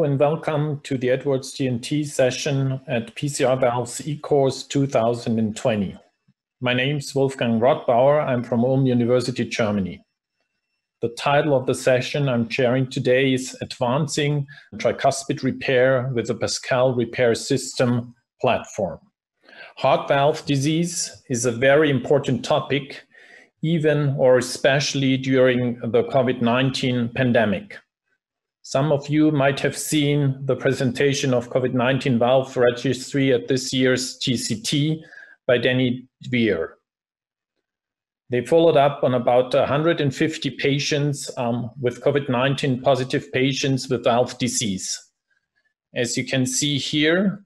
and welcome to the Edwards TNT session at PCR Valves eCourse 2020. My name is Wolfgang Rottbauer. I'm from Ulm University, Germany. The title of the session I'm sharing today is Advancing Tricuspid Repair with the PASCAL Repair System platform. Heart valve disease is a very important topic, even or especially during the COVID-19 pandemic. Some of you might have seen the presentation of COVID-19 valve registry at this year's TCT by Danny Dwyer. They followed up on about 150 patients with COVID-19 positive patients with valve disease. As you can see here,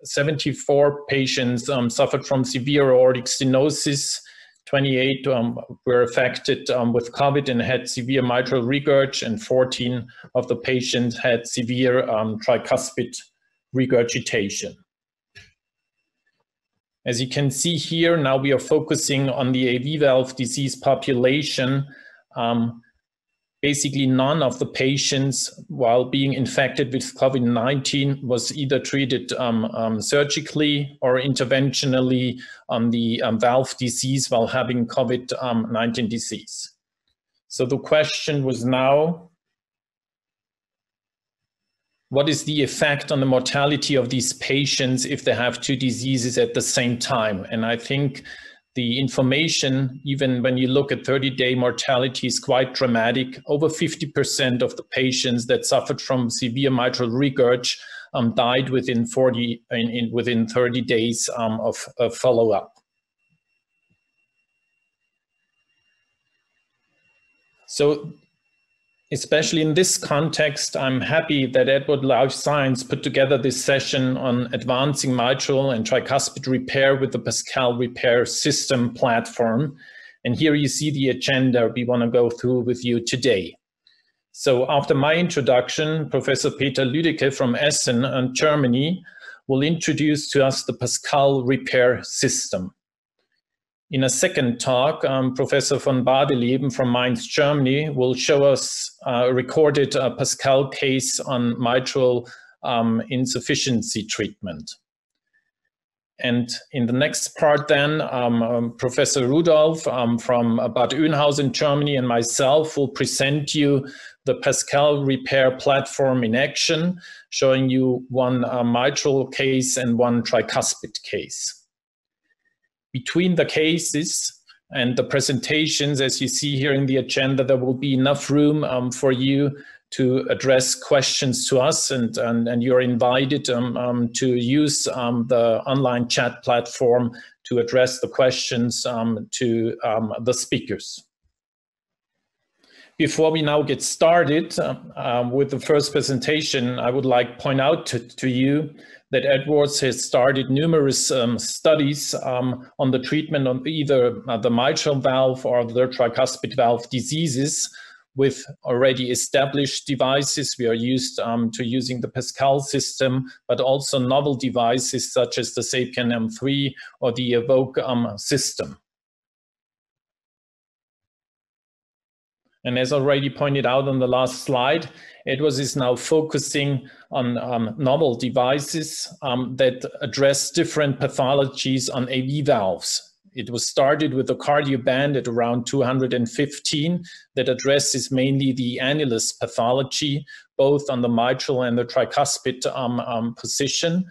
74 patients suffered from severe aortic stenosis, 28 were affected with COVID and had severe mitral regurg, and 14 of the patients had severe tricuspid regurgitation. As you can see here, now we are focusing on the AV valve disease population. Basically, none of the patients, while being infected with COVID-19, was either treated surgically or interventionally on the valve disease while having COVID-19 disease. So the question was now, what is the effect on the mortality of these patients if they have two diseases at the same time? And I think the information, even when you look at 30-day mortality, is quite dramatic. Over 50% of the patients that suffered from severe mitral regurg died within 30 days of follow-up. So, especially in this context, I'm happy that Edwards Lifesciences put together this session on advancing mitral and tricuspid repair with the PASCAL Repair System platform. And here you see the agenda we want to go through with you today. So after my introduction, Professor Peter Lüdike from Essen in Germany will introduce to us the PASCAL Repair System. In a second talk, Professor von Bardeleben from Mainz, Germany, will show us a recorded PASCAL case on mitral insufficiency treatment. And in the next part then, Professor Rudolph from Bad Oeynhausen, Germany, and myself will present you the PASCAL Repair platform in action, showing you one mitral case and one tricuspid case. Between the cases and the presentations, as you see here in the agenda, there will be enough room for you to address questions to us, and you're invited to use the online chat platform to address the questions to the speakers. Before we now get started with the first presentation, I would like to point out to you that Edwards has started numerous studies on the treatment of either the mitral valve or the tricuspid valve diseases with already established devices. We are used to using the PASCAL system, but also novel devices such as the SAPIEN M3 or the Evoke system. And as already pointed out on the last slide, Edwards is now focusing on novel devices that address different pathologies on AV valves. It was started with a cardioband at around 215 that addresses mainly the annulus pathology, both on the mitral and the tricuspid position.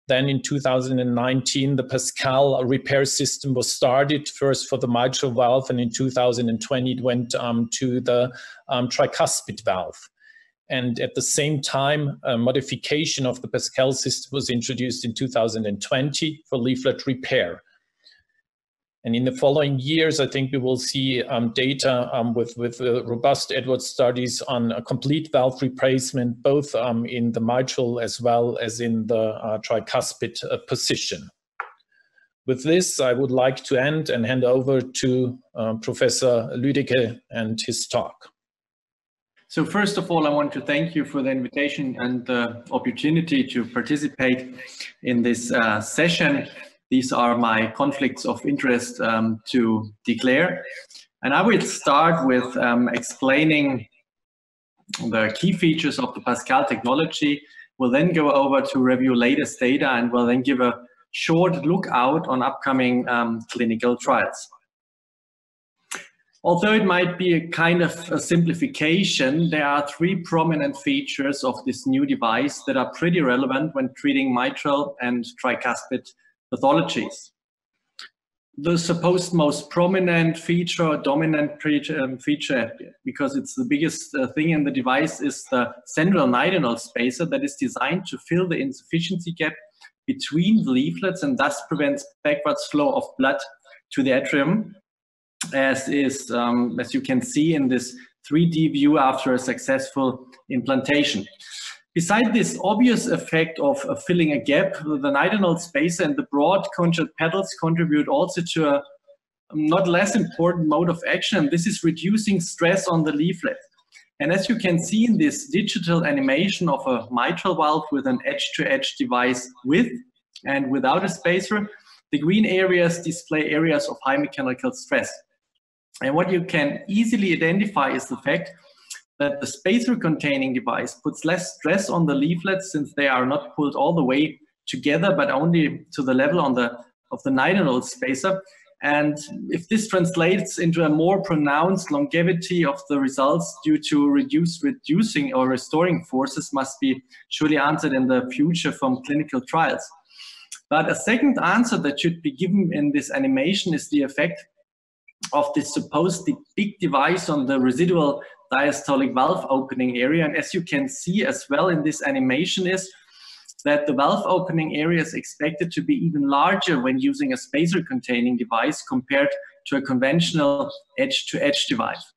Then in 2019, the PASCAL Repair System was started first for the mitral valve, and in 2020 it went to the tricuspid valve. And at the same time, a modification of the PASCAL system was introduced in 2020 for leaflet repair. And in the following years, I think we will see data with robust Edwards studies on a complete valve replacement, both in the mitral as well as in the tricuspid position. With this, I would like to end and hand over to Professor Lüdike and his talk. So first of all, I want to thank you for the invitation and the opportunity to participate in this session. These are my conflicts of interest to declare. And I will start with explaining the key features of the PASCAL technology. We'll then go over to review latest data, and we'll then give a short look out on upcoming clinical trials. Although it might be a kind of a simplification, there are three prominent features of this new device that are pretty relevant when treating mitral and tricuspid pathologies. The supposed most prominent feature or dominant feature, because it's the biggest thing in the device, is the central nitinol spacer that is designed to fill the insufficiency gap between the leaflets and thus prevents backwards flow of blood to the atrium, as you can see in this 3D view after a successful implantation. Besides this obvious effect of filling a gap, the nitinol spacer and the broad conjugate pedals contribute also to a not less important mode of action. This is reducing stress on the leaflet. And as you can see in this digital animation of a mitral valve with an edge-to-edge device with and without a spacer, the green areas display areas of high mechanical stress. And what you can easily identify is the fact that the spacer-containing device puts less stress on the leaflets since they are not pulled all the way together, but only to the level of the nitinol spacer. And if this translates into a more pronounced longevity of the results due to reducing or restoring forces, must be surely answered in the future from clinical trials. But a second answer that should be given in this animation is the effect of this supposedly big device on the residual diastolic valve opening area. And as you can see as well in this animation is that the valve opening area is expected to be even larger when using a spacer containing device compared to a conventional edge-to-edge device.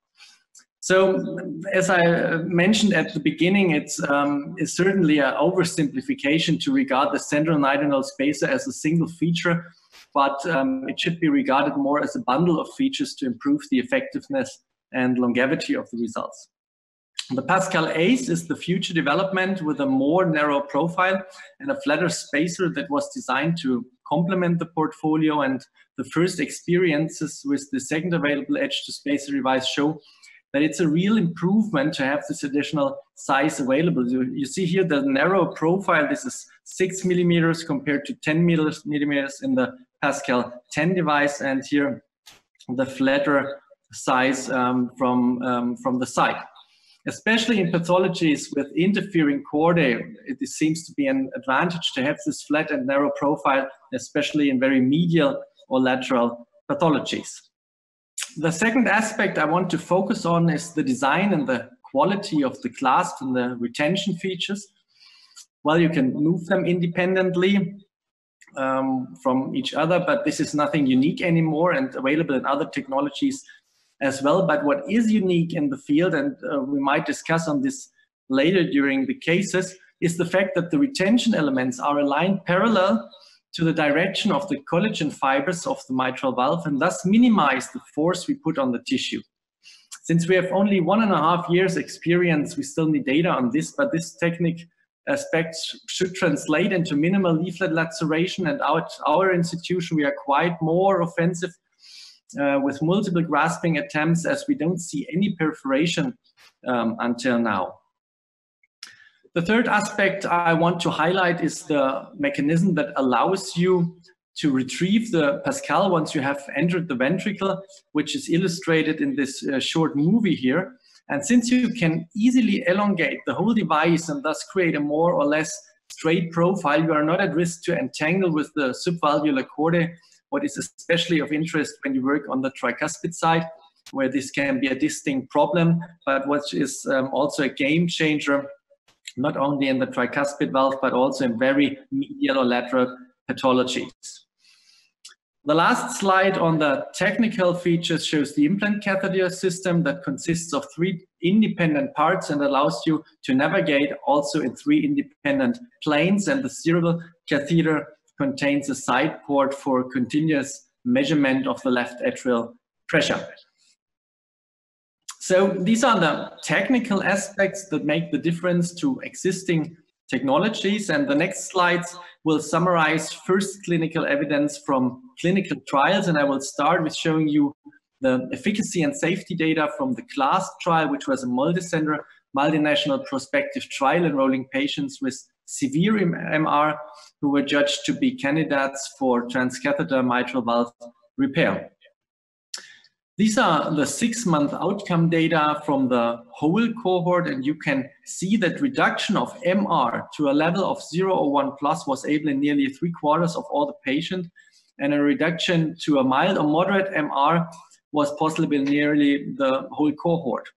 So as I mentioned at the beginning, it's certainly an oversimplification to regard the central nitinol spacer as a single feature, but it should be regarded more as a bundle of features to improve the effectiveness and longevity of the results. The PASCAL Ace is the future development with a more narrow profile and a flatter spacer that was designed to complement the portfolio, and the first experiences with the second available edge-to-spacer device show that it's a real improvement to have this additional size available. You see here the narrow profile. This is 6 millimeters compared to 10 millimeters in the PASCAL 10 device, and here the flatter size from the side. Especially in pathologies with interfering chordae, it seems to be an advantage to have this flat and narrow profile, especially in very medial or lateral pathologies. The second aspect I want to focus on is the design and the quality of the clasp and the retention features. Well, you can move them independently from each other, but this is nothing unique anymore and available in other technologies as well. But what is unique in the field, and we might discuss on this later during the cases, is the fact that the retention elements are aligned parallel to the direction of the collagen fibers of the mitral valve and thus minimize the force we put on the tissue. Since we have only 1.5 years experience, we still need data on this, but this technique aspects should translate into minimal leaflet laceration, and at our institution we are quite more offensive with multiple grasping attempts, as we don't see any perforation until now. The third aspect I want to highlight is the mechanism that allows you to retrieve the PASCAL once you have entered the ventricle, which is illustrated in this short movie here. And since you can easily elongate the whole device and thus create a more or less straight profile, you are not at risk to entangle with the subvalvular chordae, what is especially of interest when you work on the tricuspid side, where this can be a distinct problem, but what is also a game changer, not only in the tricuspid valve, but also in very medial or lateral pathologies. The last slide on the technical features shows the implant catheter system that consists of 3 independent parts and allows you to navigate also in 3 independent planes, and the cerebral catheter contains a side port for continuous measurement of the left atrial pressure. So these are the technical aspects that make the difference to existing technologies, and the next slides will summarize first clinical evidence from clinical trials, and I will start with showing you the efficacy and safety data from the CLASP trial, which was a multi-center multinational prospective trial enrolling patients with severe MR who were judged to be candidates for transcatheter mitral valve repair. These are the 6-month outcome data from the whole cohort, and you can see that reduction of MR to a level of 0 or 1 plus was able in nearly 3/4 of all the patients, and a reduction to a mild or moderate MR was possible in nearly the whole cohort.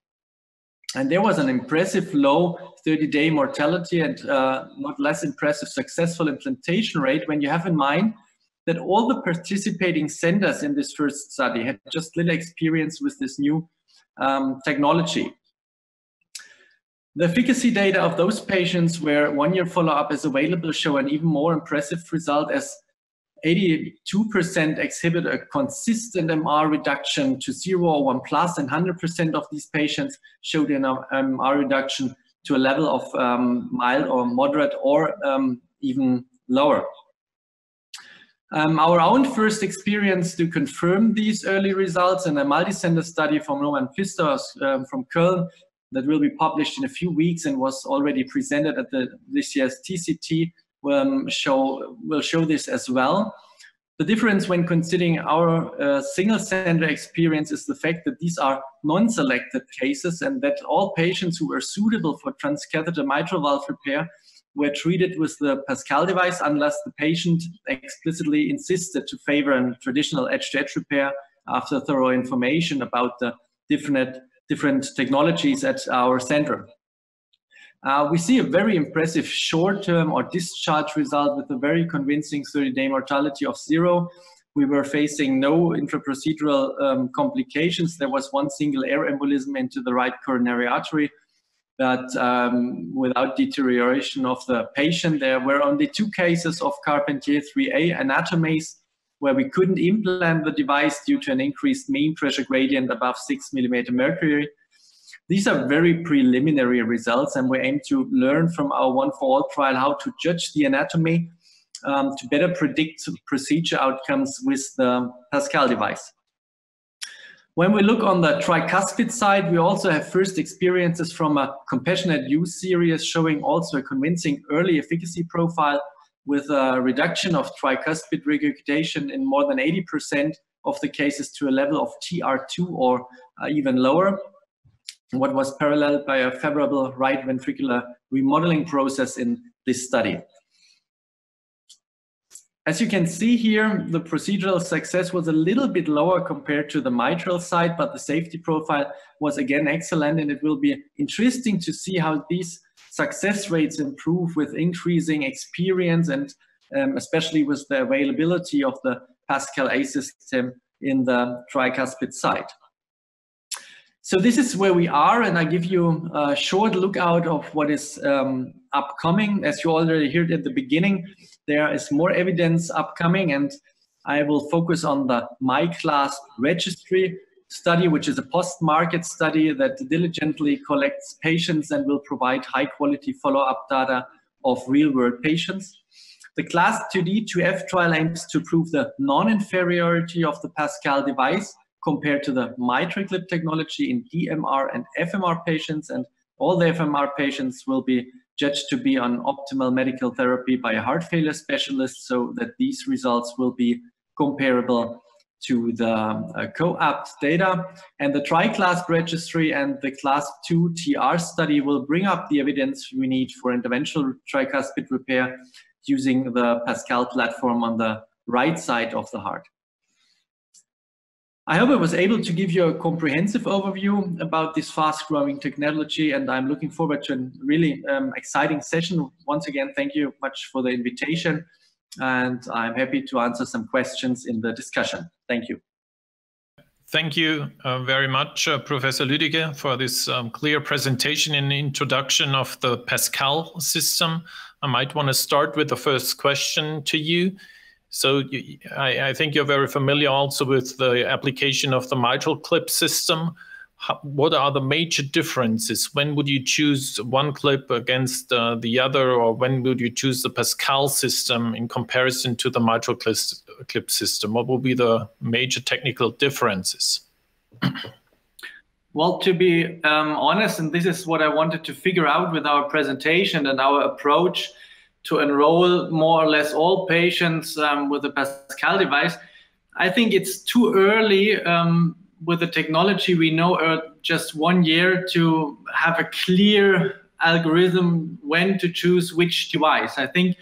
And there was an impressive low 30-day mortality and not less impressive successful implantation rate when you have in mind that all the participating centers in this first study had just little experience with this new technology. The efficacy data of those patients where 1-year follow-up is available show an even more impressive result, as 82% exhibit a consistent MR reduction to 0 or 1 plus, and 100% of these patients showed an MR reduction to a level of mild or moderate or even lower. Our own first experience to confirm these early results in a multi-center study from Roman Pfister from Köln that will be published in a few weeks and was already presented at this year's TCT will show this as well. The difference when considering our single center experience is the fact that these are non-selected cases and that all patients who were suitable for transcatheter mitral valve repair were treated with the PASCAL device unless the patient explicitly insisted to favor a traditional edge-to-edge repair after thorough information about the different technologies at our center. We see a very impressive short-term or discharge result with a very convincing 30-day mortality of 0. We were facing no intraprocedural complications. There was one single air embolism into the right coronary artery, but without deterioration of the patient. There were only 2 cases of Carpentier 3A anatomies where we couldn't implant the device due to an increased mean pressure gradient above 6 mm mercury. These are very preliminary results, and we aim to learn from our one-for-all trial how to judge the anatomy to better predict procedure outcomes with the PASCAL device. When we look on the tricuspid side, we also have first experiences from a compassionate use series showing also a convincing early efficacy profile with a reduction of tricuspid regurgitation in more than 80% of the cases to a level of TR2 or even lower, what was paralleled by a favorable right ventricular remodeling process in this study. As you can see here, the procedural success was a little bit lower compared to the mitral side, but the safety profile was again excellent, and it will be interesting to see how these success rates improve with increasing experience and especially with the availability of the PASCAL Ace system in the tricuspid side. So this is where we are, and I give you a short lookout of what is upcoming. As you already heard at the beginning, there is more evidence upcoming, and I will focus on the MyClasp registry study, which is a post-market study that diligently collects patients and will provide high-quality follow-up data of real-world patients. The CLASP 2D/2F trial aims to prove the non-inferiority of the PASCAL device compared to the MitraClip technology in DMR and FMR patients, and all the FMR patients will be judged to be on optimal medical therapy by a heart failure specialist, so that these results will be comparable to the COAPT data. And the TriClasp registry and the CLASP 2 TR study will bring up the evidence we need for interventional tricuspid repair using the PASCAL platform on the right side of the heart. I hope I was able to give you a comprehensive overview about this fast-growing technology, and I'm looking forward to a really exciting session. Once again, thank you much for the invitation, and I'm happy to answer some questions in the discussion. Thank you. Thank you very much, Professor Lüdike, for this clear presentation and introduction of the PASCAL system. I might want to start with the first question to you. So I think you're very familiar also with the application of the mitral clip system. What are the major differences? When would you choose one clip against the other, or when would you choose the PASCAL system in comparison to the mitral clip system? What will be the major technical differences? Well, to be honest, and this is what I wanted to figure out with our presentation and our approach to enroll more or less all patients with the PASCAL device, I think it's too early with the technology we know just 1 year to have a clear algorithm when to choose which device. I think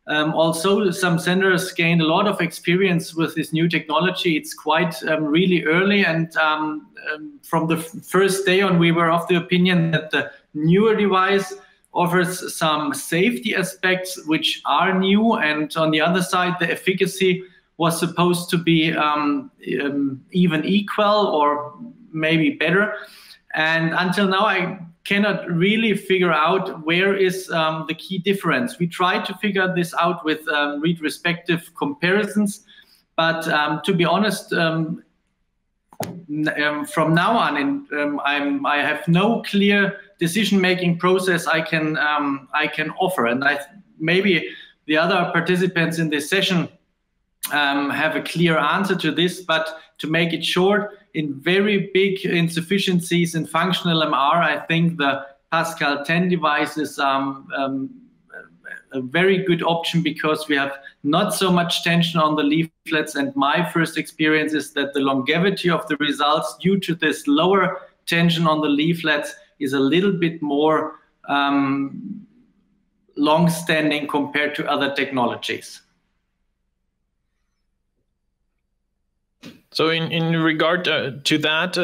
also some centers gained a lot of experience with this new technology. It's quite really early, and from the first day on, we were of the opinion that the newer device offers some safety aspects which are new, and on the other side, the efficacy was supposed to be even equal or maybe better. And until now, I cannot really figure out where is the key difference. We tried to figure this out with retrospective comparisons, but to be honest, from now on, I have no clear decision-making process I can offer, and maybe the other participants in this session have a clear answer to this. But to make it short, in very big insufficiencies in functional MR, I think the PASCAL 10 device is a very good option because we have not so much tension on the leaflets. And my first experience is that the longevity of the results due to this lower tension on the leaflets is a little bit more long-standing compared to other technologies. So in regard to that,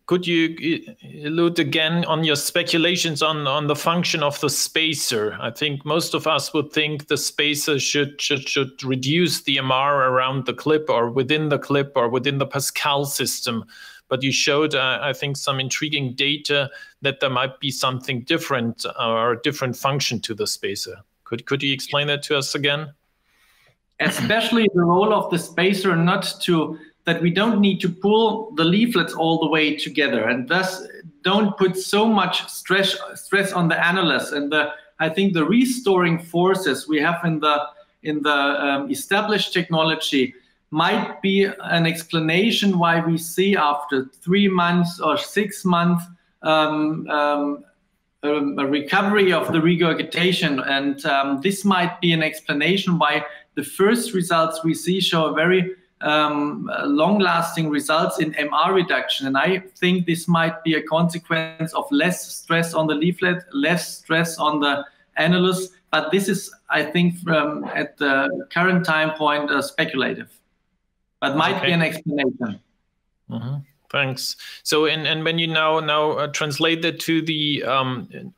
could you allude again on your speculations on the function of the spacer? I think most of us would think the spacer should reduce the MR around the clip or within the clip or within the PASCAL system. But you showed, I think, some intriguing data that there might be something different or a different function to the spacer. Could you explain that to us again? Especially the role of the spacer, that we don't need to pull the leaflets all the way together, and thus don't put so much stress on the annulus. And I think the restoring forces we have in the established technology might be an explanation why we see after 3 months or 6 months a recovery of the regurgitation, and this might be an explanation why the first results we see show a very long-lasting results in MR reduction. And I think this might be a consequence of less stress on the leaflet, less stress on the annulus. But this is, I think, at the current time point, speculative. But might be an explanation. Mm-hmm. Thanks. So, and when you now translate that to the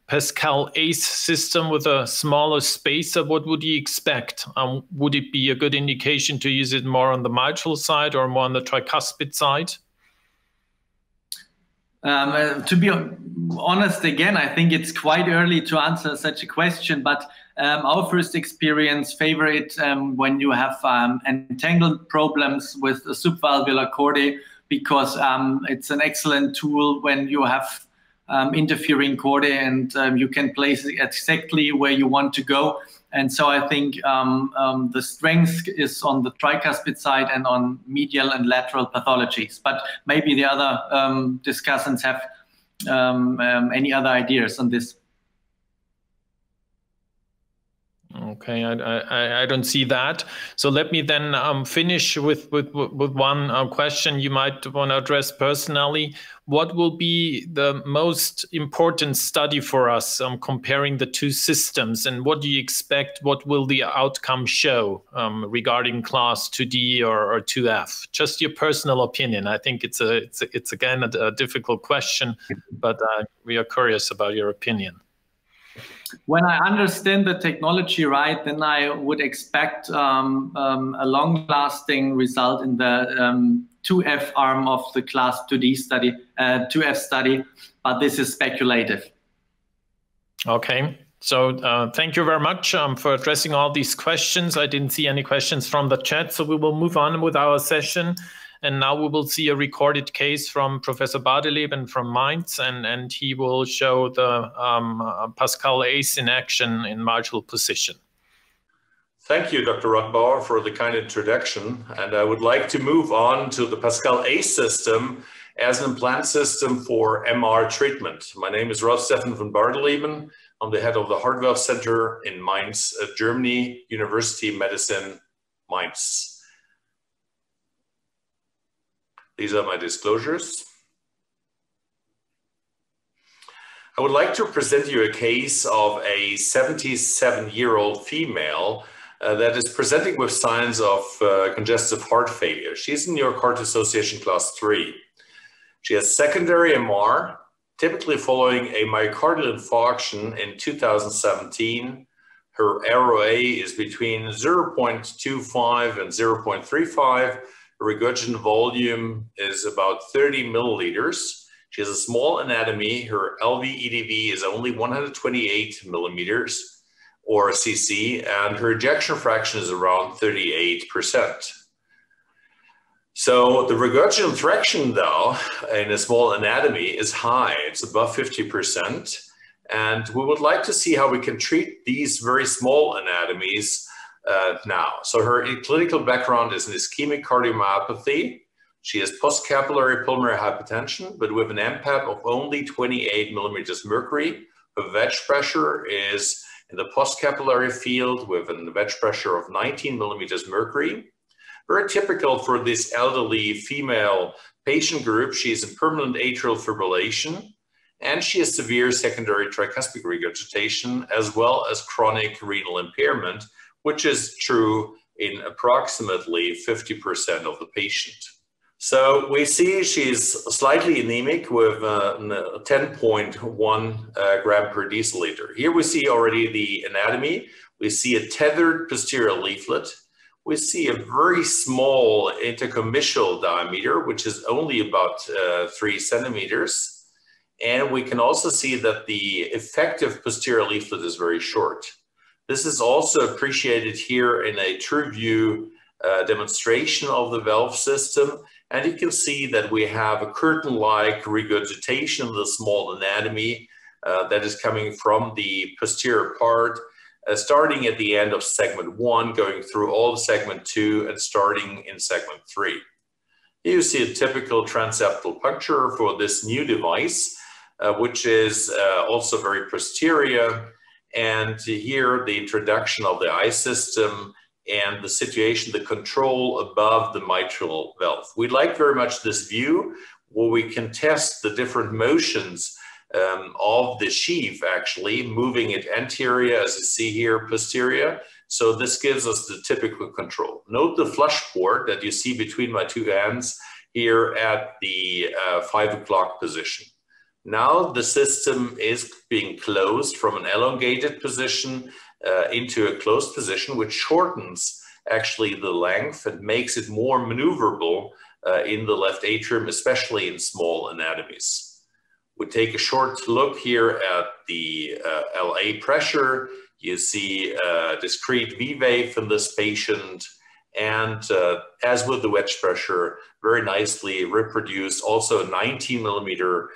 PASCAL Ace system with a smaller spacer, what would you expect? Would it be a good indication to use it more on the mitral side or more on the tricuspid side? To be honest, again, I think it's quite early to answer such a question, but our first experience favor it when you have entangled problems with the subvalvular chordae, because it's an excellent tool when you have interfering chordae, and you can place it exactly where you want to go. And so I think the strength is on the tricuspid side and on medial and lateral pathologies. But maybe the other discussants have any other ideas on this. Okay, I don't see that. So let me then finish with one question you might want to address personally. What will be the most important study for us comparing the two systems, and what do you expect? What will the outcome show regarding class 2D or 2F? Just your personal opinion. I think it's again a difficult question, but we are curious about your opinion. When I understand the technology right, then I would expect a long-lasting result in the 2F arm of the class 2D study, 2F study, but this is speculative. Okay, so thank you very much for addressing all these questions. I didn't see any questions from the chat, so we will move on with our session. And now we will see a recorded case from Professor Bardeleben from Mainz, and he will show the PASCAL Ace in action in mitral position. Thank you, Dr. Rottbauer, for the kind introduction. And I would like to move on to the PASCAL Ace system as an implant system for MR treatment. My name is Stephan from Bardeleben. I'm the head of the Heart Valve Center in Mainz, Germany, University of Medicine, Mainz. These are my disclosures. I would like to present you a case of a 77-year-old female that is presenting with signs of congestive heart failure. She's in New York Heart Association Class 3. She has secondary MR, typically following a myocardial infarction in 2017. Her ROA is between 0.25 and 0.35. Her regurgitant volume is about 30 milliliters. She has a small anatomy. Her LV EDV is only 128 millimeters or cc, and her ejection fraction is around 38%. So the regurgitant fraction, though, in a small anatomy is high. It's above 50%. And we would like to see how we can treat these very small anatomies now. So her clinical background is an ischemic cardiomyopathy. She has postcapillary pulmonary hypertension, but with an MPAP of only 28 millimeters mercury. Her wedge pressure is in the postcapillary field with a wedge pressure of 19 millimeters mercury. Very typical for this elderly female patient group. She is in permanent atrial fibrillation, and she has severe secondary tricuspid regurgitation, as well as chronic renal impairment, which is true in approximately 50% of the patient. So we see she's slightly anemic with 10.1 gram per deciliter. Here we see already the anatomy. We see a tethered posterior leaflet. We see a very small intercommissural diameter, which is only about 3 centimeters. And we can also see that the effective posterior leaflet is very short. This is also appreciated here in a true view demonstration of the valve system. And you can see that we have a curtain-like regurgitation of the small anatomy that is coming from the posterior part, starting at the end of segment 1, going through all of segment 2, and starting in segment 3. Here you see a typical transeptal puncture for this new device, which is also very posterior. And here the introduction of the eye system and the situation, the control above the mitral valve. We like very much this view where we can test the different motions of the sheath, actually moving it anterior, as you see here, posterior. So this gives us the typical control. Note the flush port that you see between my two hands here at the 5 o'clock position. Now the system is being closed from an elongated position into a closed position, which shortens actually the length and makes it more maneuverable in the left atrium, especially in small anatomies. We take a short look here at the LA pressure. You see a discrete V wave in this patient, and as with the wedge pressure, very nicely reproduced also a 19 millimeter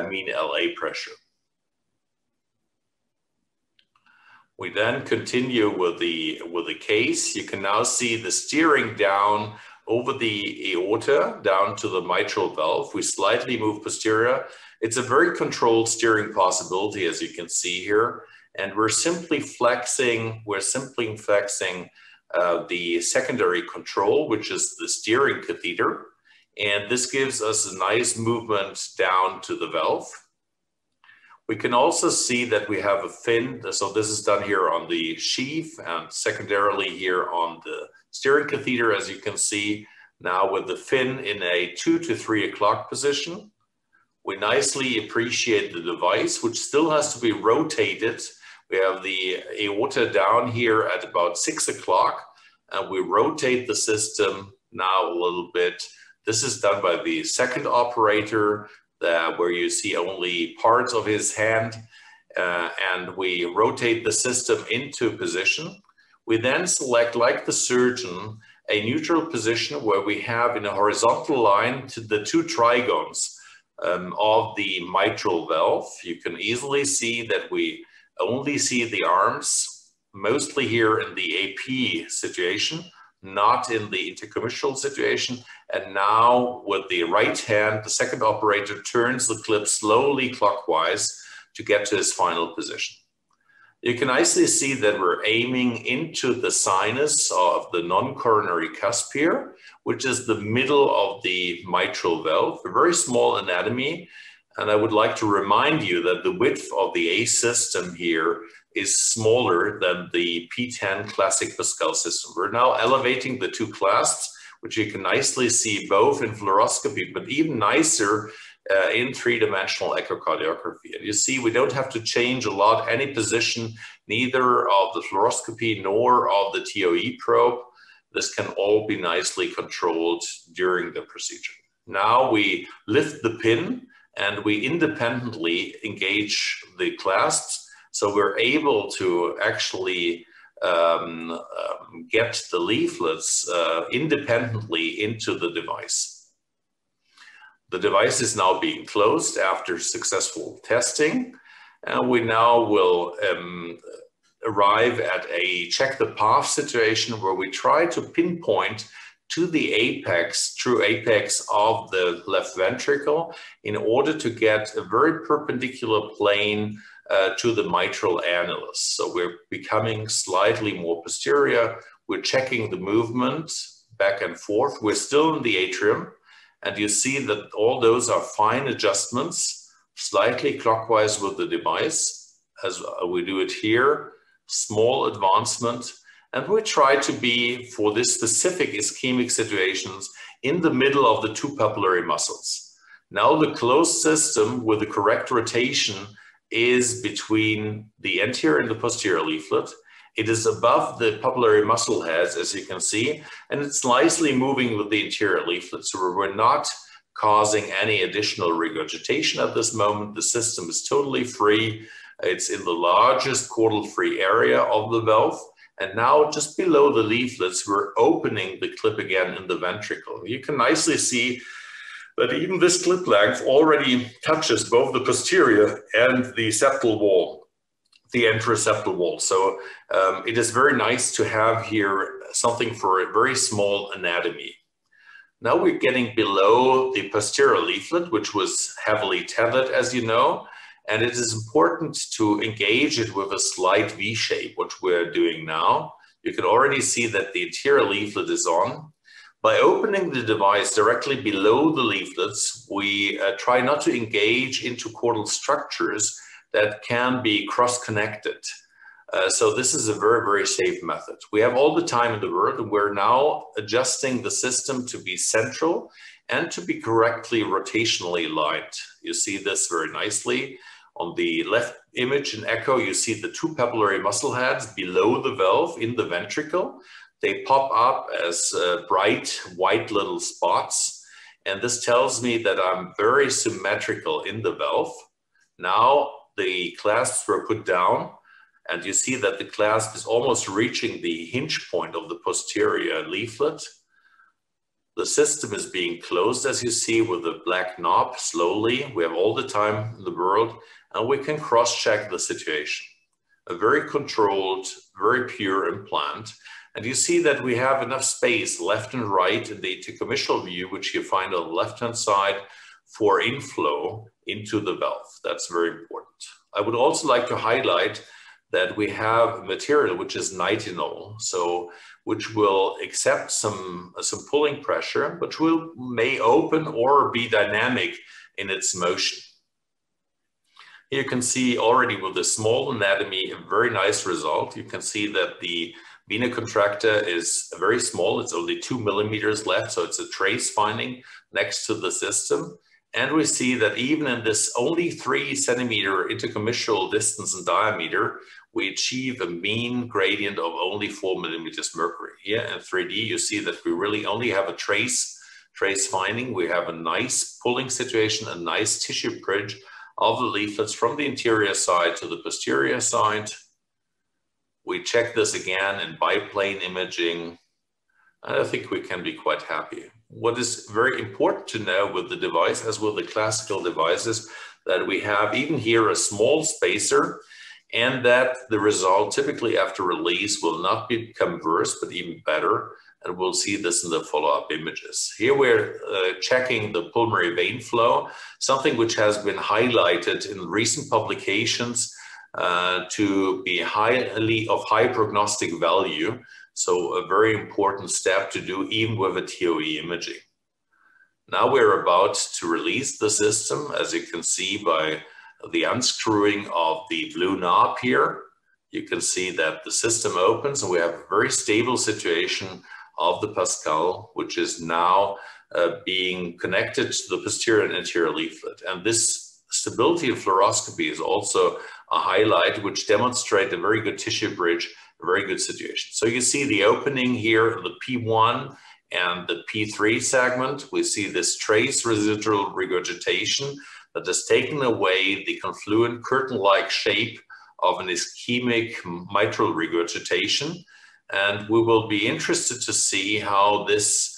mean LA pressure. We then continue with the case. You can now see the steering down over the aorta, down to the mitral valve. We slightly move posterior. It's a very controlled steering possibility, as you can see here. And we're simply flexing the secondary control, which is the steering catheter. And this gives us a nice movement down to the valve. We can also see that we have a fin. So this is done here on the sheath and secondarily here on the steering catheter, as you can see now with the fin in a 2 to 3 o'clock position. We nicely appreciate the device, which still has to be rotated. We have the aorta down here at about 6 o'clock, and we rotate the system now a little bit. This is done by the second operator, where you see only parts of his hand, and we rotate the system into position. We then select, like the surgeon, a neutral position where we have in a horizontal line to the two trigones of the mitral valve. You can easily see that we only see the arms, mostly here in the AP situation, not in the intercommissural situation. And now with the right hand, the second operator turns the clip slowly clockwise to get to his final position. You can nicely see that we're aiming into the sinus of the non-coronary cusp here, which is the middle of the mitral valve, a very small anatomy. And I would like to remind you that the width of the Ace system here is smaller than the P10 classic PASCAL system. We're now elevating the two clasps, which you can nicely see both in fluoroscopy, but even nicer in three-dimensional echocardiography. And you see, we don't have to change a lot, any position, neither of the fluoroscopy nor of the TOE probe. This can all be nicely controlled during the procedure. Now we lift the pin and we independently engage the clasps. So we're able to actually get the leaflets independently into the device. The device is now being closed after successful testing, and we now will arrive at a check the path situation where we try to pinpoint to the apex, true apex of the left ventricle in order to get a very perpendicular plane to the mitral annulus. So we're becoming slightly more posterior. We're checking the movement back and forth. We're still in the atrium. And you see that all those are fine adjustments, slightly clockwise with the device, as we do it here, small advancement. And we try to be, for this specific ischemic situations, in the middle of the two papillary muscles. Now the closed system with the correct rotation is between the anterior and the posterior leaflet. It is above the papillary muscle heads, as you can see, and it's nicely moving with the interior leaflet. So we're not causing any additional regurgitation at this moment. The system is totally free. It's in the largest caudal-free area of the valve. And now just below the leaflets, we're opening the clip again in the ventricle. You can nicely see that even this clip length already touches both the posterior and the septal wall, the anteroseptal wall. So it is very nice to have here something for a very small anatomy. Now we're getting below the posterior leaflet, which was heavily tethered, as you know, and it is important to engage it with a slight V shape, which we're doing now. You can already see that the anterior leaflet is on. By opening the device directly below the leaflets, we try not to engage into caudal structures that can be cross-connected. So this is a very, very safe method. We have all the time in the world, and we're now adjusting the system to be central and to be correctly rotationally aligned. You see this very nicely. On the left image in echo, you see the two papillary muscle heads below the valve in the ventricle. They pop up as bright white little spots. And this tells me that I'm very symmetrical in the valve. Now the clasps were put down, and you see that the clasp is almost reaching the hinge point of the posterior leaflet. The system is being closed, as you see, with the black knob slowly. We have all the time in the world, and we can cross-check the situation. A very controlled, very pure implant. And you see that we have enough space left and right in the intercommissural view, which you find on the left-hand side, for inflow into the valve. That's very important. I would also like to highlight that we have material which is nitinol, so which will accept some pulling pressure, which may open or be dynamic in its motion. Here you can see already with the small anatomy a very nice result. You can see that the vena contracta is very small. It's only 2 millimeters left, so it's a trace finding next to the system. And we see that even in this only 3 centimeter intercommissural distance in diameter, we achieve a mean gradient of only 4 millimeters mercury. Here in 3D, you see that we really only have a trace finding. We have a nice pulling situation, a nice tissue bridge of the leaflets from the interior side to the posterior side. We check this again in biplane imaging, and I think we can be quite happy. What is very important to know with the device, as with the classical devices, that we have even here a small spacer, and that the result typically after release will not become worse, but even better. and we'll see this in the follow-up images. Here we're checking the pulmonary vein flow, something which has been highlighted in recent publications to be of high prognostic value. So a very important step to do even with a TOE imaging. Now we're about to release the system, as you can see by the unscrewing of the blue knob here. You can see that the system opens and we have a very stable situation of the PASCAL, which is now being connected to the posterior and anterior leaflet. And this stability of fluoroscopy is also a highlight, which demonstrates a very good tissue bridge, a very good situation. So you see the opening here of the P1 and the P3 segment. We see this trace residual regurgitation that has taken away the confluent curtain-like shape of an ischemic mitral regurgitation. And we will be interested to see how this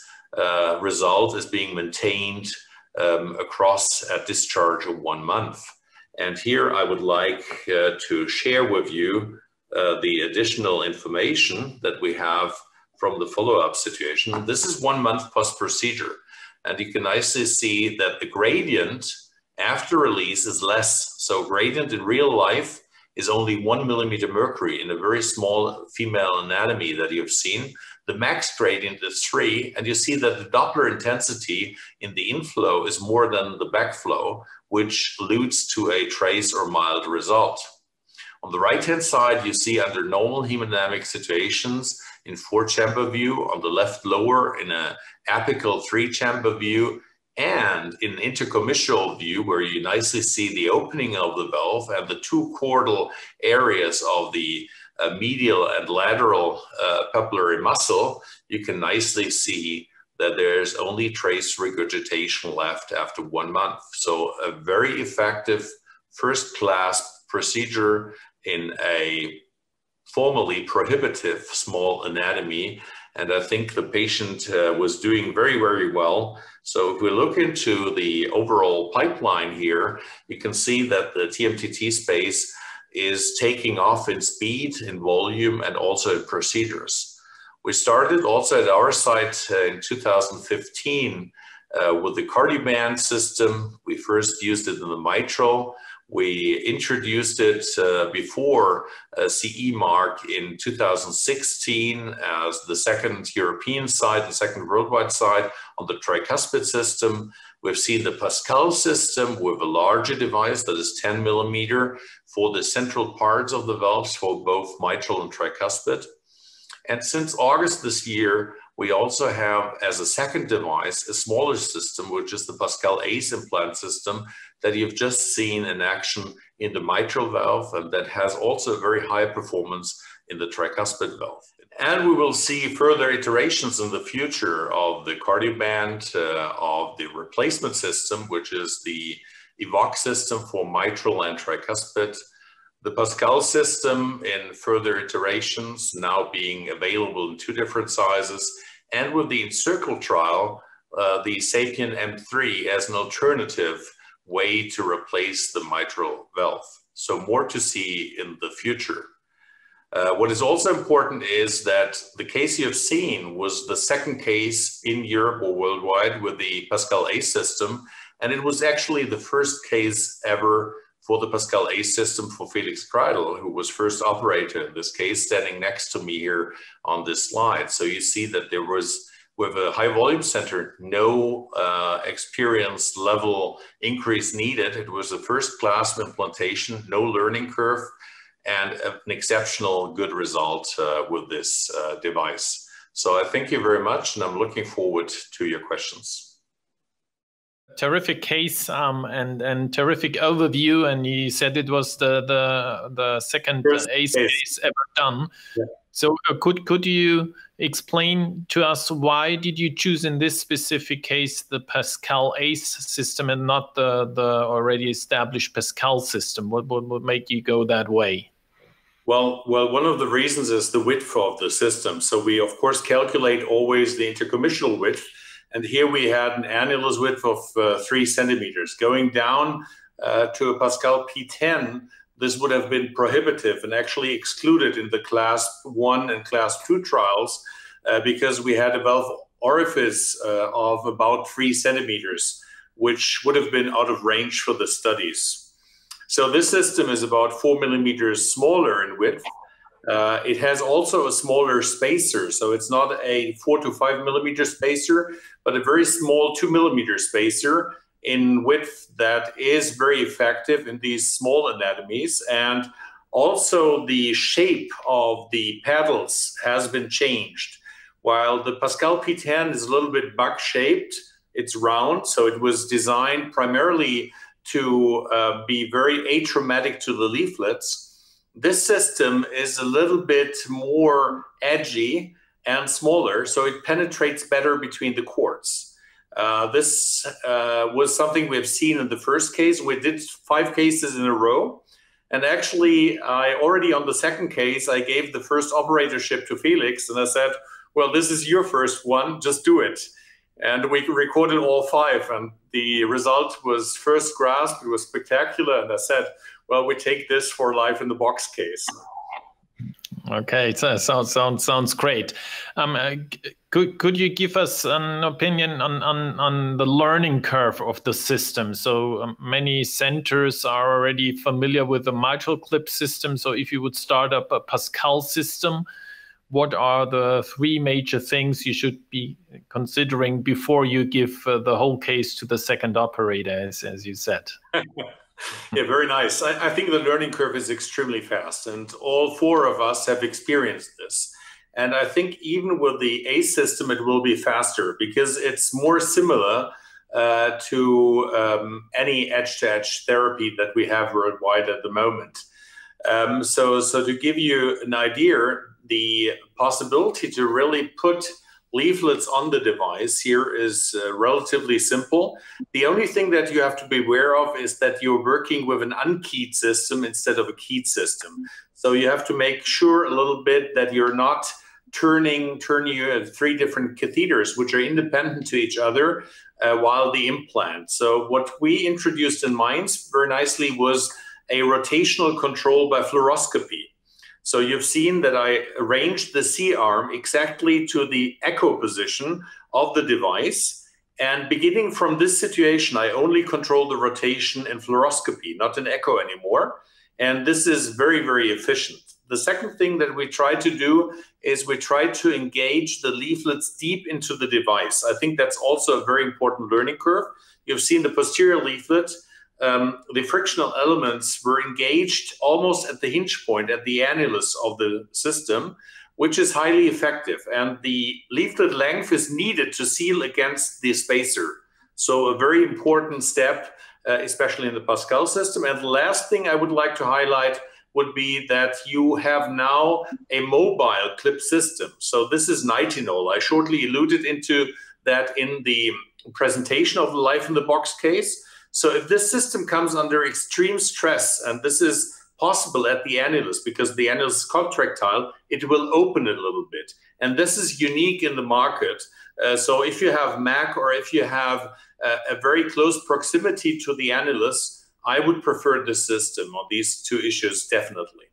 result is being maintained across a discharge of 1 month. And here I would like to share with you the additional information that we have from the follow-up situation. This is 1 month post-procedure, and you can nicely see that the gradient after release is less. So gradient in real life is only 1 millimeter mercury in a very small female anatomy that you've seen. The max gradient is 3, and you see that the Doppler intensity in the inflow is more than the backflow, which alludes to a trace or mild result. On the right-hand side, you see under normal hemodynamic situations in 4-chamber view, on the left lower in an apical 3-chamber view, and in intercommissural view, where you nicely see the opening of the valve and the 2 chordal areas of the medial and lateral papillary muscle, you can nicely see that there's only trace regurgitation left after 1 month. So a very effective first-class procedure in a formerly prohibitive small anatomy. And I think the patient was doing very, very well. So if we look into the overall pipeline here, you can see that the TMTT space is taking off in speed, in volume, and also in procedures. We started also at our site in 2015 with the Cardioband system. We first used it in the mitral. We introduced it before CE mark in 2016 as the second European site, the second worldwide site on the tricuspid system. We've seen the PASCAL system with a larger device that is 10 millimeter for the central parts of the valves for both mitral and tricuspid. And since August this year, we also have as a second device a smaller system, which is the PASCAL Ace implant system that you've just seen in action in the mitral valve, and that has also very high performance in the tricuspid valve. And we will see further iterations in the future of the Cardioband, of the replacement system, which is the EVOC system for mitral and tricuspid. The PASCAL system in further iterations now being available in 2 different sizes, and with the ENCIRCLE trial, the SAPIEN M3 as an alternative way to replace the mitral valve. So more to see in the future. What is also important is that the case you have seen was the second case in Europe or worldwide with the PASCAL Ace system, and it was actually the first case ever for the PASCAL Ace system for Felix Kreidel, who was first operator in this case, standing next to me here on this slide. So you see that there was, with a high volume center, no experience level increase needed. It was a first class implantation, no learning curve, and an exceptional good result with this device. So I thank you very much, and I'm looking forward to your questions. Terrific case and terrific overview, and you said it was the second Ace case ever done. Yeah. So could you explain to us why did you choose in this specific case the PASCAL Ace system and not the already established PASCAL system? What would make you go that way? Well, one of the reasons is the width of the system. So we of course calculate always the intercommissural width. And here we had an annulus width of 3 centimeters. Going down to a PASCAL P10, this would have been prohibitive and actually excluded in the class 1 and class 2 trials because we had a valve orifice of about 3 centimeters, which would have been out of range for the studies. So this system is about 4 millimeters smaller in width. It has also a smaller spacer, so it's not a 4 to 5 millimeter spacer, but a very small 2 millimeter spacer in width that is very effective in these small anatomies. And also the shape of the paddles has been changed. While the PASCAL P10 is a little bit bug-shaped, it's round, so it was designed primarily to be very atraumatic to the leaflets. This system is a little bit more edgy and smaller, so it penetrates better between the cords. This was something we've seen in the first case. We did 5 cases in a row. And actually, already on the second case, I gave the first operatorship to Felix, and I said, well, this is your first one, just do it. And we recorded all 5, and the result was first grasp. It was spectacular, and I said, well, we take this for life in the box case. Okay, so sounds great. Could you give us an opinion on the learning curve of the system? So many centers are already familiar with the mitral clip system. So if you would start up a PASCAL system, what are the 3 major things you should be considering before you give the whole case to the second operator, as you said? Yeah, very nice. I think the learning curve is extremely fast, and all 4 of us have experienced this. And I think even with the Ace system, it will be faster because it's more similar to any edge-to-edge therapy that we have worldwide at the moment. So to give you an idea, the possibility to really put leaflets on the device here is relatively simple. The only thing that you have to be aware of is that you're working with an unkeyed system instead of a keyed system. So you have to make sure a little bit that you're not turning 3 different catheters, which are independent to each other, while the implant. So what we introduced in Mainz very nicely was a rotational control by fluoroscopy. So you've seen that I arranged the C-arm exactly to the echo position of the device. And beginning from this situation, I only control the rotation in fluoroscopy, not in echo anymore. And this is very, very efficient. The second thing that we try to do is we try to engage the leaflets deep into the device. I think that's also a very important learning curve. You've seen the posterior leaflet. The frictional elements were engaged almost at the hinge point, at the annulus of the system, which is highly effective. And the leaflet length is needed to seal against the spacer. So a very important step, especially in the PASCAL system. And the last thing I would like to highlight would be that you have now a mobile clip system. So this is nitinol. I shortly alluded into that in the presentation of the Life in the Box case. So if this system comes under extreme stress, and this is possible at the annulus because the annulus is contractile, it will open a little bit. And this is unique in the market. So if you have MAC or if you have a very close proximity to the annulus, I would prefer this system on these 2 issues, definitely.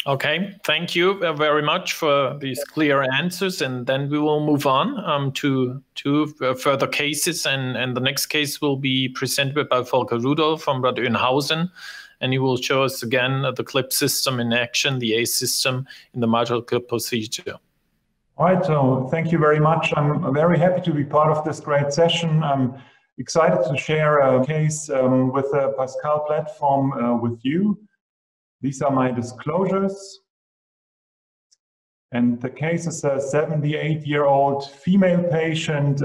Okay, thank you very much for these clear answers. And then we will move on to 2 further cases. And the next case will be presented by Volker Rudolph from Bad Oeynhausen. And he will show us again the clip system in action, the Ace system in the mitral clip procedure. All right, so thank you very much. I'm very happy to be part of this great session. I'm excited to share a case with the PASCAL platform with you. These are my disclosures. And the case is a 78-year-old female patient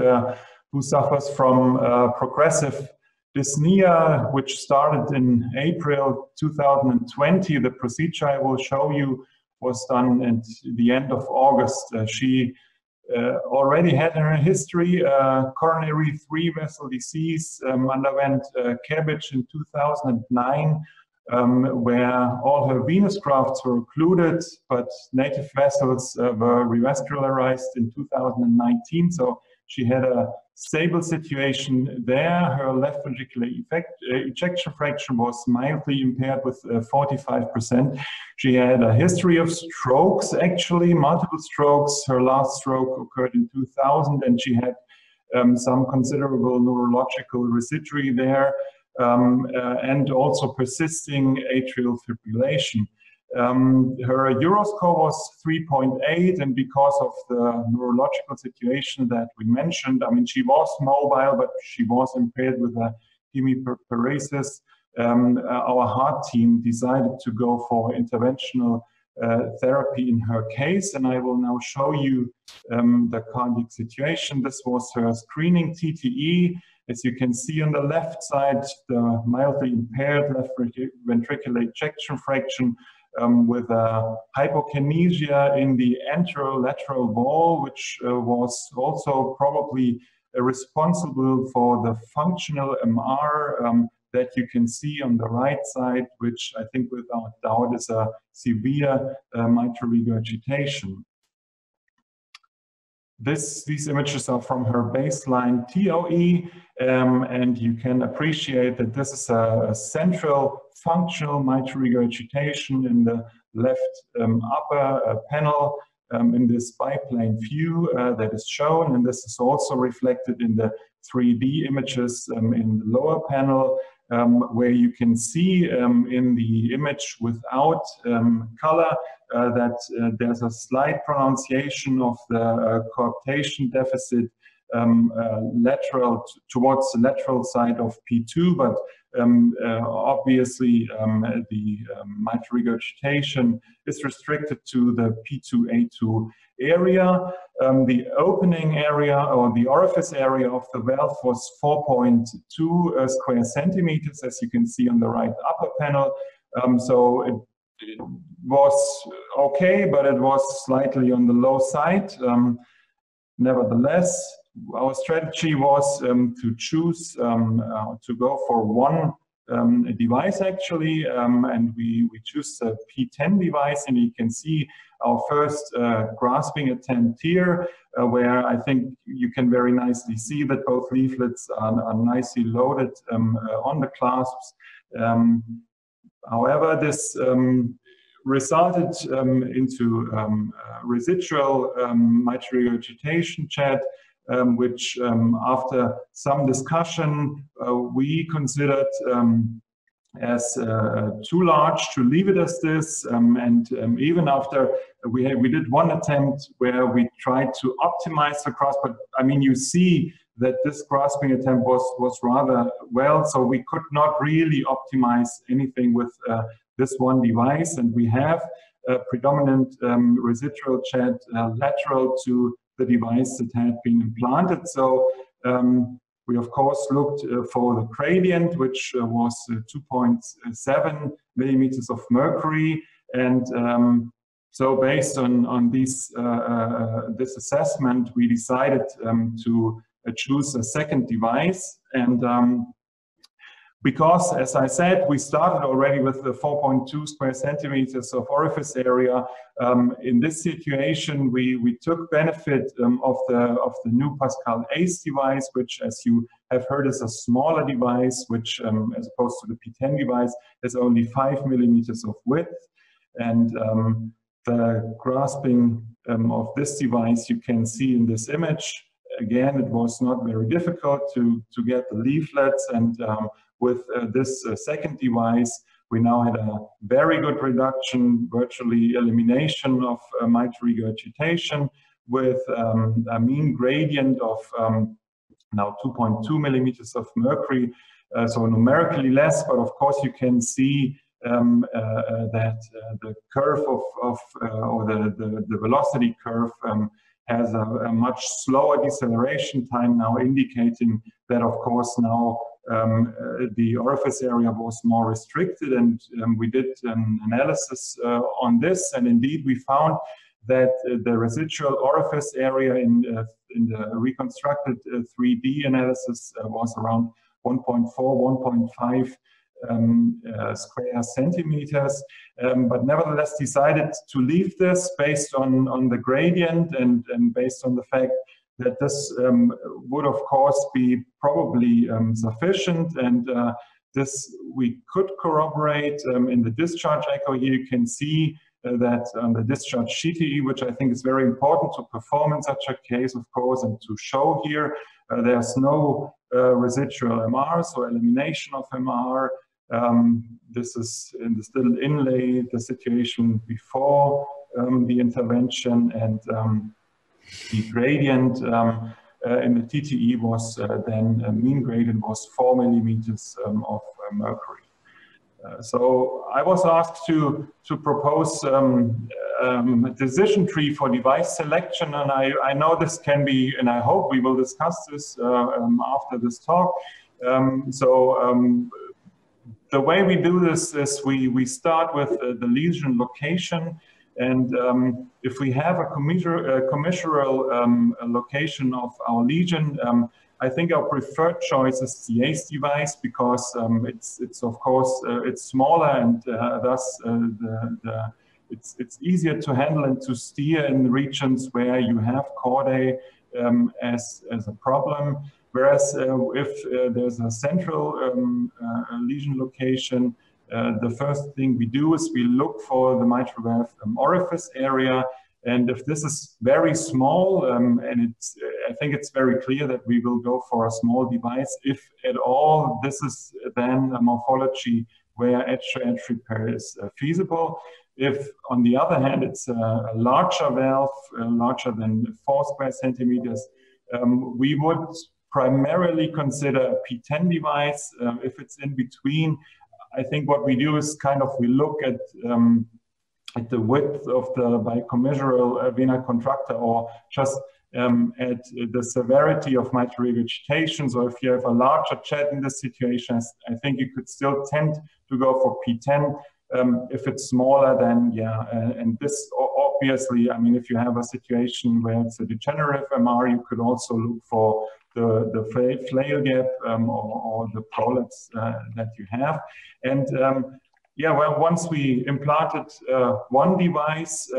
who suffers from progressive dyspnea, which started in April 2020. The procedure I will show you was done at the end of August. She already had in her history coronary 3-vessel disease, underwent CABG in 2009, where all her venous grafts were occluded, but native vessels were revascularized in 2019. So She had a stable situation there. Her left ventricular ejection fraction was mildly impaired with 45%. She had a history of strokes, actually, multiple strokes. Her last stroke occurred in 2000, and she had some considerable neurological residuary there, and also persisting atrial fibrillation. Her Euroscore was 3.8, and because of the neurological situation that we mentioned, I mean, she was mobile, but she was impaired with a hemiparesis. Our heart team decided to go for interventional therapy in her case, and I will now show you the cardiac situation. This was her screening TTE. As you can see on the left side, the mildly impaired left ventricular ejection fraction with a hypokinesia in the anterolateral wall, which was also probably responsible for the functional MR that you can see on the right side, which I think without doubt is a severe mitral regurgitation. These images are from her baseline TOE, and you can appreciate that this is a central functional mitral regurgitation in the left upper panel in this biplane view that is shown, and this is also reflected in the 3D images in the lower panel, where you can see in the image without color that there's a slight pronunciation of the coaptation deficit lateral towards the lateral side of P2, but obviously the mitral regurgitation is restricted to the P2A2 area. The opening area or the orifice area of the valve was 4.2 square centimeters, as you can see on the right upper panel. So it was okay, but it was slightly on the low side. Nevertheless, our strategy was to choose to go for one device actually, and we choose the P10 device, and you can see our first grasping attempt here, where I think you can very nicely see that both leaflets are nicely loaded on the clasps. However, this resulted into residual mitral regurgitation chat, which after some discussion we considered as too large to leave it as this, and even after we did one attempt where we tried to optimize the grasp, but I mean you see that this grasping attempt was rather well, so we could not really optimize anything with this one device, and we have a predominant residual chat lateral to the device that had been implanted. So we of course looked for the gradient, which was 2.7 millimeters of mercury, and so based on this assessment, we decided to choose a second device. And because, as I said, we started already with the 4.2 square centimeters of orifice area. In this situation, we took benefit of the new PASCAL Ace device, which, as you have heard, is a smaller device, which, as opposed to the P10 device, has only 5 millimeters of width. And the grasping of this device you can see in this image. Again, it was not very difficult to get the leaflets, and with this second device, we now had a very good reduction, virtually elimination of mitral regurgitation, with a mean gradient of now 2.2 millimeters of mercury, so numerically less, but of course you can see that the curve or the velocity curve has a much slower deceleration time, now indicating that of course now the orifice area was more restricted, and we did an analysis on this, and indeed we found that the residual orifice area in the reconstructed 3D analysis was around 1.4, 1.5 square centimeters, but nevertheless decided to leave this based on the gradient and based on the fact that this would of course be probably sufficient, and this we could corroborate in the discharge echo. Here you can see that the discharge CTE, which I think is very important to perform in such a case, of course, and to show here, there's no residual MR, so elimination of MR. This is in this little inlay, the situation before the intervention, and the gradient in the TTE was then, mean gradient was 4 millimeters of mercury. So I was asked to propose a decision tree for device selection, and I know this can be, and I hope we will discuss this after this talk. The way we do this is we start with the lesion location, and if we have a commissural location of our lesion, I think our preferred choice is the Ace device, because it's of course it's smaller, and thus it's easier to handle and to steer in regions where you have chordae as a problem. Whereas if there's a central lesion location, the first thing we do is we look for the mitral valve orifice area. And if this is very small, and I think it's very clear that we will go for a small device. If at all, this is then a morphology where edge-to-edge repair is feasible. If, on the other hand, it's a larger valve, larger than 4 square centimeters, we would primarily consider a P10 device. If it's in between, I think what we do is we look at the width of the bicommissural vena contracta, or just at the severity of mitral regurgitation. So if you have a larger chat in this situation, I think you could still tend to go for P10. If it's smaller, then yeah, and this obviously, I mean, if you have a situation where it's a degenerative MR, you could also look for the flail gap or the prolapse that you have. And yeah, well, once we implanted one device,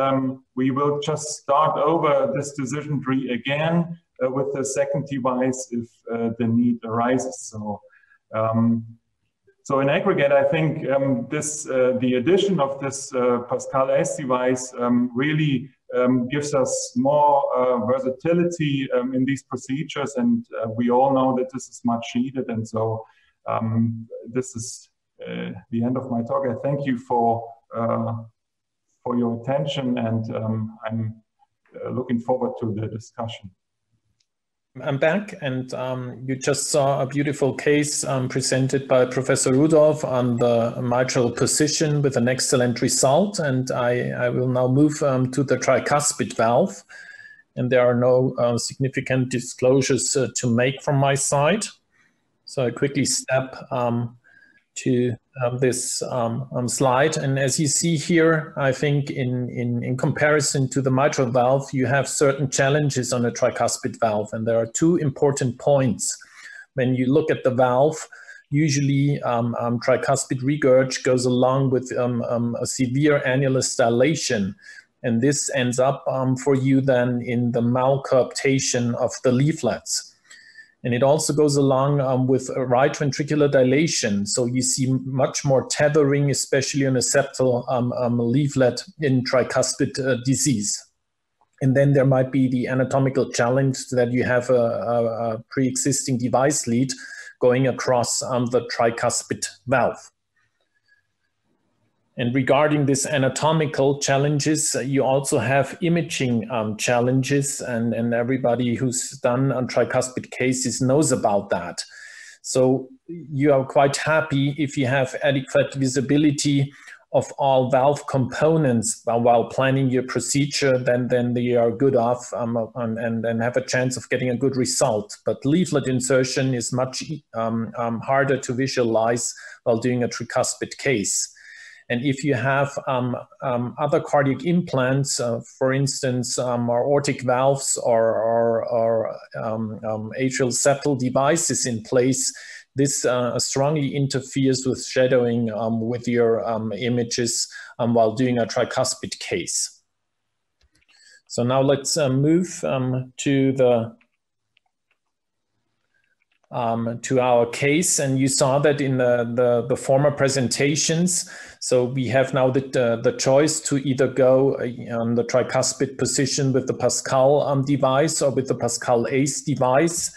we will just start over this decision tree again with the second device if the need arises. So in aggregate, I think the addition of this PASCAL Ace device really gives us more versatility in these procedures, and we all know that this is much needed. And so this is the end of my talk. I thank you for your attention, and I'm looking forward to the discussion. I'm back, and you just saw a beautiful case presented by Professor Rudolph on the mitral position with an excellent result. And I will now move to the tricuspid valve. And there are no significant disclosures to make from my side. So I quickly step to this slide. And as you see here, I think in comparison to the mitral valve, you have certain challenges on a tricuspid valve. And there are two important points. When you look at the valve, usually tricuspid regurg goes along with a severe annulus dilation. And this ends up for you then in the malcoaptation of the leaflets. And it also goes along with a right ventricular dilation. So you see much more tethering, especially on a septal leaflet in tricuspid disease. And then there might be the anatomical challenge that you have a pre-existing device lead going across the tricuspid valve. And regarding these anatomical challenges, you also have imaging challenges, and everybody who's done on tricuspid cases knows about that. So you are quite happy if you have adequate visibility of all valve components while planning your procedure, then they are good off and have a chance of getting a good result. But leaflet insertion is much harder to visualize while doing a tricuspid case. And if you have other cardiac implants, for instance, aortic valves or atrial septal devices in place, this strongly interferes with shadowing with your images while doing a tricuspid case. So now let's move to the to our case, and you saw that in the former presentations. So we have now the choice to either go on the tricuspid position with the PASCAL device or with the PASCAL Ace device.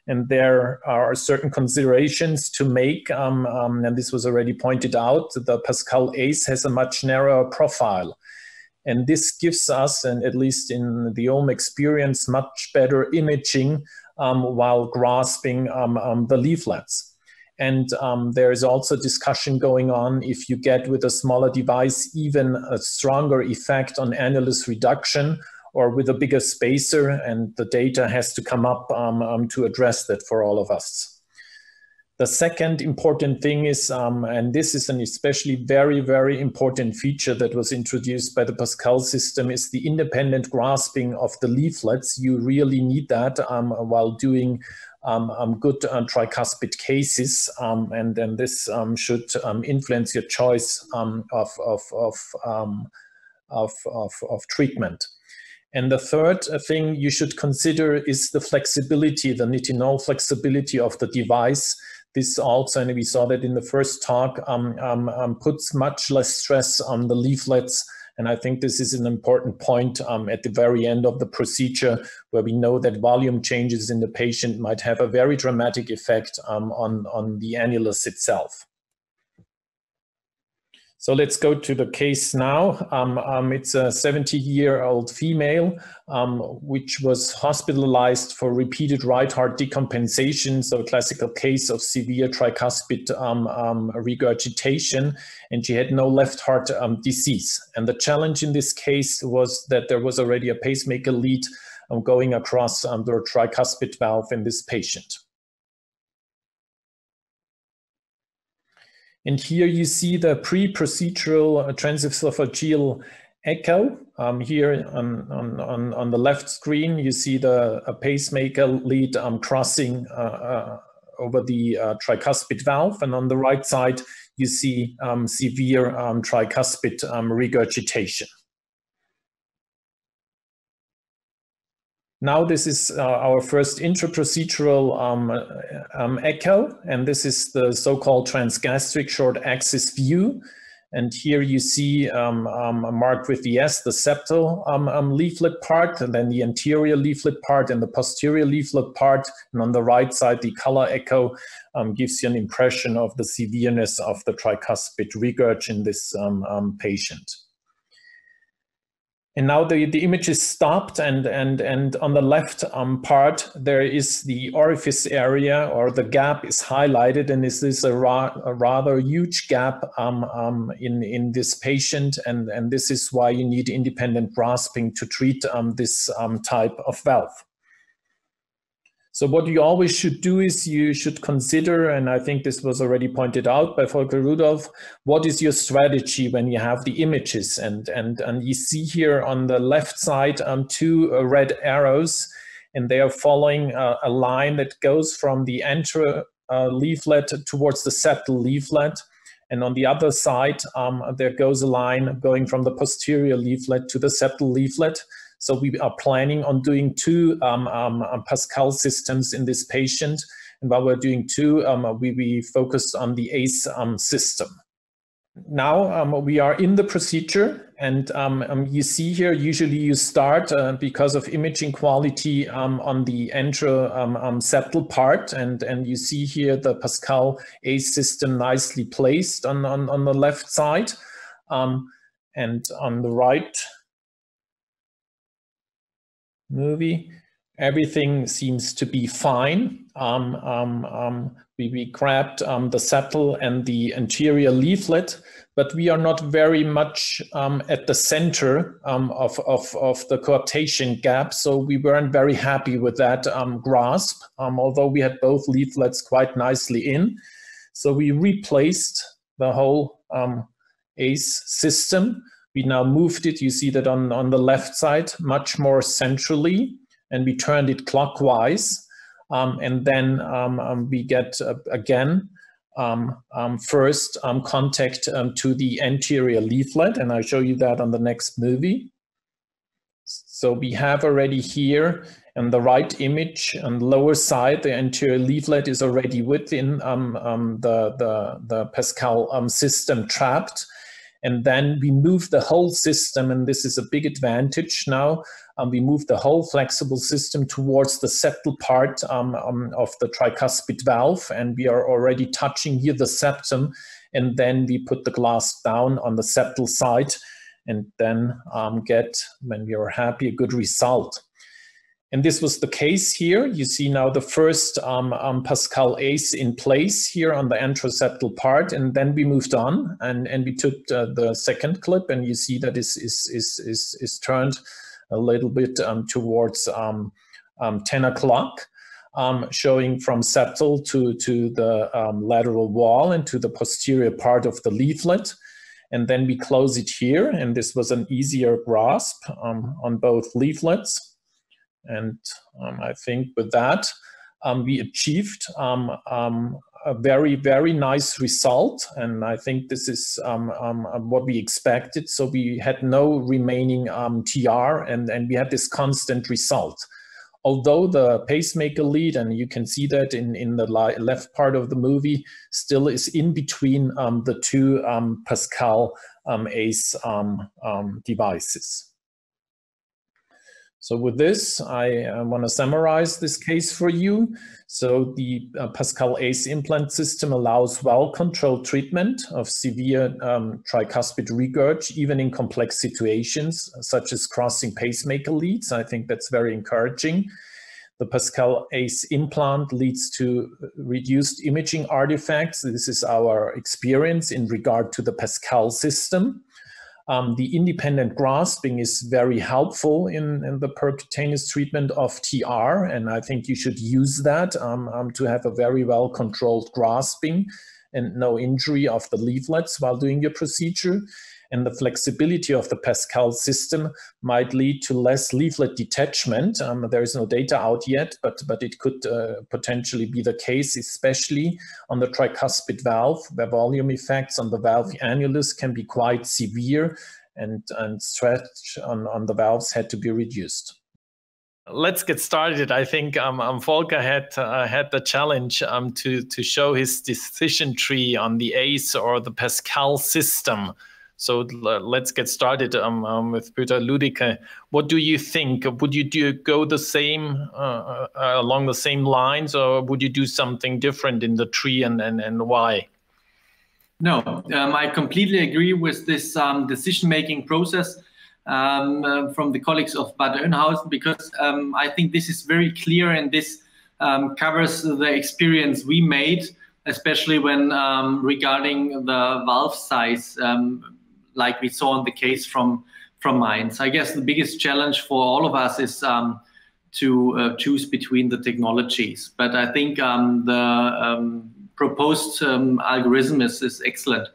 And there are certain considerations to make, and this was already pointed out. The PASCAL Ace has a much narrower profile. And this gives us, and at least in the OM experience, much better imaging while grasping the leaflets. And there is also discussion going on if you get with a smaller device even a stronger effect on annulus reduction or with a bigger spacer, and the data has to come up to address that for all of us. The second important thing is, and this is an especially very, very important feature that was introduced by the PASCAL system, is the independent grasping of the leaflets. You really need that while doing good tricuspid cases, and then this should influence your choice of treatment. And the third thing you should consider is the flexibility, the nitinol flexibility of the device. This also, and we saw that in the first talk, puts much less stress on the leaflets. And I think this is an important point at the very end of the procedure, where we know that volume changes in the patient might have a very dramatic effect on the annulus itself. So let's go to the case now. It's a 70-year-old female which was hospitalized for repeated right heart decompensation, so a classical case of severe tricuspid regurgitation, and she had no left heart disease. And the challenge in this case was that there was already a pacemaker lead going across the tricuspid valve in this patient. And here you see the pre-procedural transesophageal echo. Here on the left screen, you see a pacemaker lead crossing over the tricuspid valve. And on the right side, you see severe tricuspid regurgitation. Now this is our first intraprocedural echo, and this is the so-called transgastric short axis view. And here you see marked with the S, the septal leaflet part, and then the anterior leaflet part and the posterior leaflet part. And on the right side, the color echo gives you an impression of the severeness of the tricuspid regurg in this patient. And now the image is stopped, and on the left part, there is the orifice area, or the gap is highlighted, and this is a rather huge gap in this patient, and this is why you need independent grasping to treat this type of valve. So what you always should do is you should consider, and I think this was already pointed out by Volker Rudolph, what is your strategy when you have the images? And you see here on the left side two red arrows, and they are following a line that goes from the anterior leaflet towards the septal leaflet. And on the other side, there goes a line going from the posterior leaflet to the septal leaflet. So we are planning on doing two PASCAL systems in this patient. And while we're doing two, we focused on the Ace system. Now we are in the procedure, and you see here, usually you start because of imaging quality on the septal part, and you see here the PASCAL Ace system nicely placed on the left side, and on the right movie, everything seems to be fine. We grabbed the septal and the anterior leaflet, but we are not very much at the center of the coaptation gap, so we weren't very happy with that grasp, although we had both leaflets quite nicely in. So we replaced the whole Ace system. We now moved it, you see that on the left side, much more centrally, and we turned it clockwise. And then we get, again, first contact to the anterior leaflet, and I'll show you that on the next movie. So we have already here And the right image on the lower side, the anterior leaflet is already within the PASCAL system trapped. And then we move the whole system, and this is a big advantage now. We move the whole flexible system towards the septal part of the tricuspid valve, and we are already touching here the septum, and then we put the glass down on the septal side, and then get, when we are happy, a good result. And this was the case here. You see now the first PASCAL Ace in place here on the anteroseptal part, and then we moved on, and we took the second clip, and you see that is turned a little bit towards 10 o'clock, showing from septal to the lateral wall and to the posterior part of the leaflet. And then we close it here, and this was an easier grasp on both leaflets. And I think with that, we achieved a very, very nice result. And I think this is what we expected. So we had no remaining TR, and we had this constant result. Although the pacemaker lead, and you can see that in the left part of the movie, still is in between the two PASCAL Ace devices. So with this, I want to summarize this case for you. So the PASCAL Ace implant system allows well-controlled treatment of severe tricuspid regurg, even in complex situations, such as crossing pacemaker leads. I think that's very encouraging. The PASCAL Ace implant leads to reduced imaging artifacts. This is our experience in regard to the PASCAL system. The independent grasping is very helpful in the percutaneous treatment of TR, and I think you should use that to have a very well-controlled grasping and no injury of the leaflets while doing your procedure. And the flexibility of the PASCAL system might lead to less leaflet detachment. There is no data out yet, but it could potentially be the case, especially on the tricuspid valve, where volume effects on the valve annulus can be quite severe, and stretch on the valves had to be reduced. Let's get started. I think Volker had the challenge to show his decision tree on the Ace or the PASCAL system. So let's get started with Peter. Lüdike. What do you think? Would you go the same along the same lines, or would you do something different in the tree, and why? No, I completely agree with this decision-making process from the colleagues of Bad Oeynhausen, because I think this is very clear, and this covers the experience we made, especially when regarding the valve size, like we saw in the case from Mainz. I guess the biggest challenge for all of us is to choose between the technologies. But I think the proposed algorithm is excellent.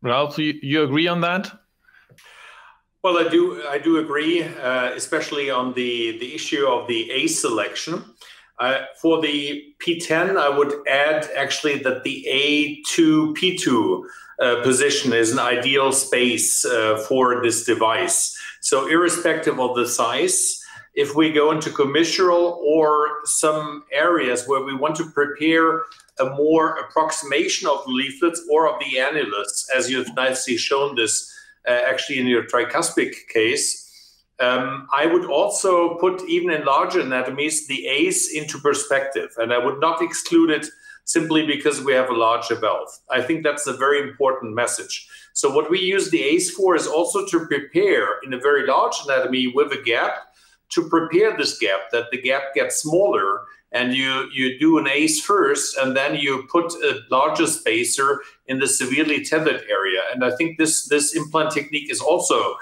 Ralph, you agree on that? Well, I do agree, especially on the issue of the Ace selection. For the P10, I would add actually that the A2, P2 position is an ideal space for this device. So irrespective of the size, if we go into commissural or some areas where we want to prepare a more approximation of the leaflets or of the annulus, as you've nicely shown this actually in your tricuspid case, I would also put, even in larger anatomies, the Ace into perspective, and I would not exclude it simply because we have a larger valve. I think that's a very important message. So what we use the Ace for is also to prepare in a very large anatomy with a gap, to prepare this gap, that the gap gets smaller, and you do an Ace first, and then you put a larger spacer in the severely tethered area. And I think this implant technique is also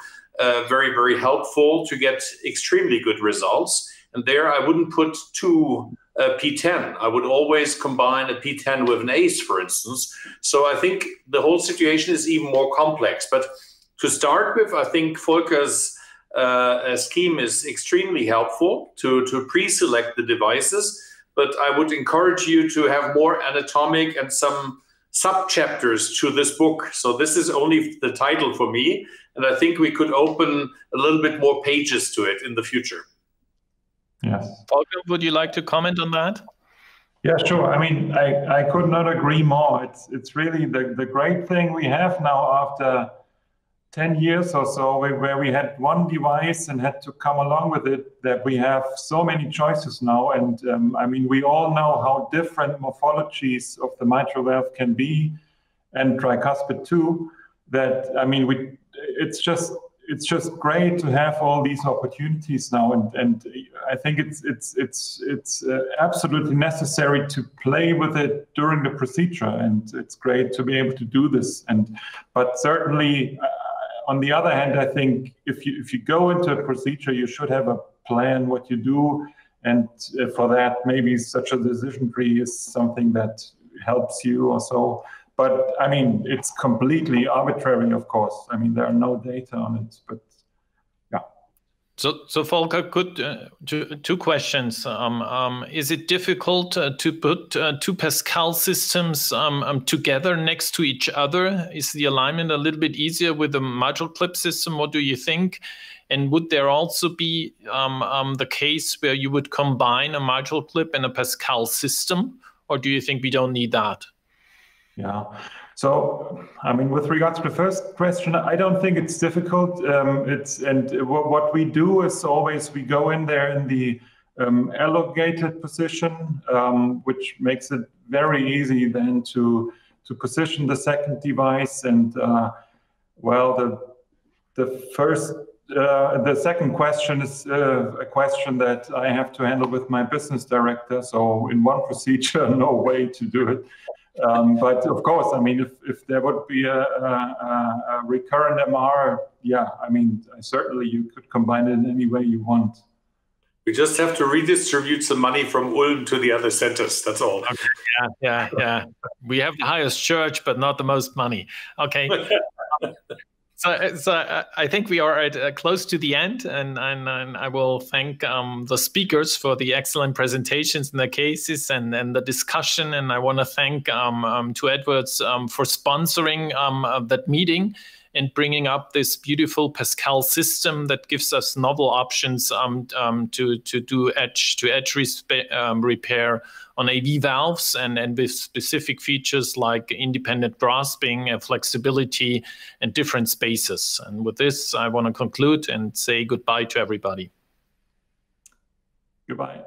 very, very helpful to get extremely good results. And there I wouldn't put two P10. I would always combine a P10 with an Ace, for instance. So I think the whole situation is even more complex. But to start with, I think Volker's scheme is extremely helpful to pre-select the devices. But I would encourage you to have more anatomic and some sub-chapters to this book. So this is only the title for me, and I think we could open a little bit more pages to it in the future. Yes. Volker, would you like to comment on that? Yeah, sure. I mean, I could not agree more. It's really the great thing we have now after 10 years or so, where we had one device and had to come along with it, that we have so many choices now. And I mean, we all know how different morphologies of the mitral valve can be, and tricuspid too, that, I mean, it's just great to have all these opportunities now. And I think it's absolutely necessary to play with it during the procedure. And it's great to be able to do this. But certainly, on the other hand, I think if you go into a procedure, you should have a plan what you do, and for that, maybe such a decision tree is something that helps you or so. But I mean, it's completely arbitrary, of course. I mean, there are no data on it, but yeah. So Volker, two questions. Is it difficult to put two PASCAL systems together next to each other? Is the alignment a little bit easier with the mitral clip system? What do you think? And would there also be the case where you would combine a mitral clip and a PASCAL system? Or do you think we don't need that? Yeah. So, I mean, with regards to the first question, I don't think it's difficult. What we do is always we go in there in the elongated position, which makes it very easy then to position the second device. And well, the second question is a question that I have to handle with my business director. So in one procedure, no way to do it. But of course, I mean, if there would be a recurrent MR, yeah, I mean, certainly you could combine it in any way you want. We just have to redistribute some money from Ulm to the other centers. That's all. Okay. Yeah. We have the highest church, but not the most money. Okay. So I think we are at close to the end, and I will thank the speakers for the excellent presentations and the cases and the discussion. And I want to thank to Edwards for sponsoring that meeting and bringing up this beautiful PASCAL system that gives us novel options to do edge-to-edge repair on AV valves and with specific features like independent grasping, flexibility, and different spaces. And with this, I want to conclude and say goodbye to everybody. Goodbye.